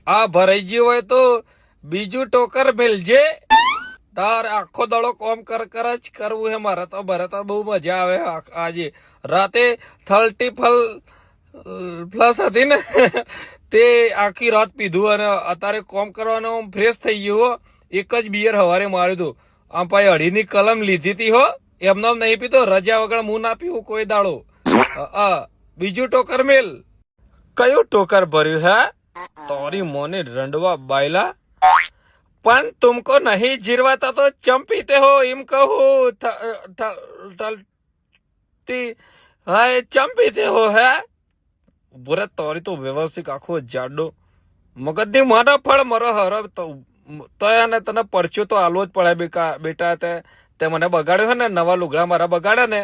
આ ભરાઈ ગયું હોય તો બીજું ટોકર મેલજે. તાર આખો દાડો કોમ કર જ કરવું હે મારે તો. ભરે તો બહુ મજા આવે આજે રાતે 30+ હતી ને તે આખી રાત પીધું અને અત્યારે કોમ કરવાનો ફ્રેશ થઈ ગયું. એક જ બિયર હવારે માર્યું હતું. આમ ભાઈ 2.5ની કલમ લીધી હતી હો. એમનો નહીં પીતો, રજા વગર હું ના પીવું કોઈ દાડો. બીજું ટોકર મેલ. કયું ટોકર ભર્યું હે? તારી મોને રંડવા બાયલા. પણ તુમકો નહીં જીરવાતા તો ચમ પીતે હો એમ કહું. હાય ચમ પીતે હો હે? બુરે તારી તો વ્યવસ્થિત આખો જાડો મગજની માના ફળ મારો હરબ તો એને તને પરચ્યો તો આલવો જ પડે બેટા. તે મને બગાડ્યો હે ને, નવા લુગડા મારા બગાડ્યા ને